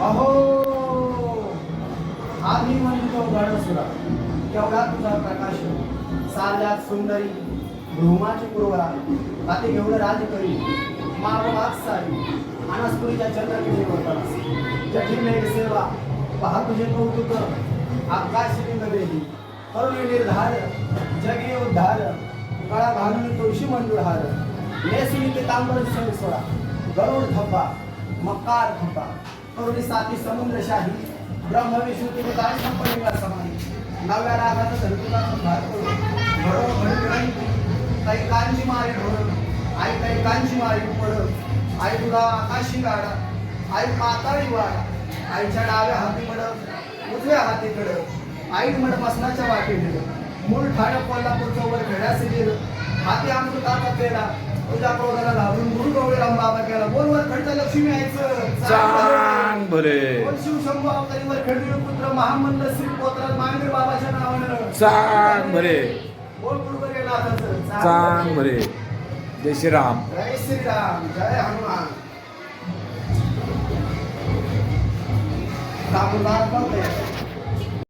अहो आम्ही म्हणतो गणसुरा केवढा तुझा प्रकाश साल्यात सुंदरी भ्रूमाची पुरवरा हाती घेऊन राज करी मागोमाग सारी अनस्पुरीच्या चंद्रकिणी होतास जठी मेघ सेवा पहा तुझे कौतुक आकाश लिंग देही करुणी निर्धार जगी उद्धार गळा घालून तुळशी मंजूर हार नेसुनी ते तांबर सोडा गरुड थप्पा मकार थप्पा करुणी साथी समुद्रशाही ब्रह्म विष्णू तुझे काय संपणीला समानी नव्या रागाचा धरतीला संभार करू घडो घडी काही कांची मारी ढोळ आई काही कांची मारी पड आई तुला आकाशी गाडा आई पाताळी वाडा आईच्या डाव्या हाती मड उजव्या हाती कड आई मड मसनाच्या वाटे दिलं मूळ ठाण कोल्हापूरचं वर घड्यासे गेलं हाती अमृताचा पेला तुझ्या क्रोधाला घालून गुरु गवळी राम बाबा केला बोलवर खडचं लक्ष्मी यायचं चांग भले बोल शिव शंभू अवतारीवर खडवीर पुत्र महामंड श्री पोत्रात मांगीर बाबाच्या नावानं चांग भले बोल गुरुवर नाथाचं चांग भले जय श्रीराम जय श्रीराम जय हनुमान दामोदर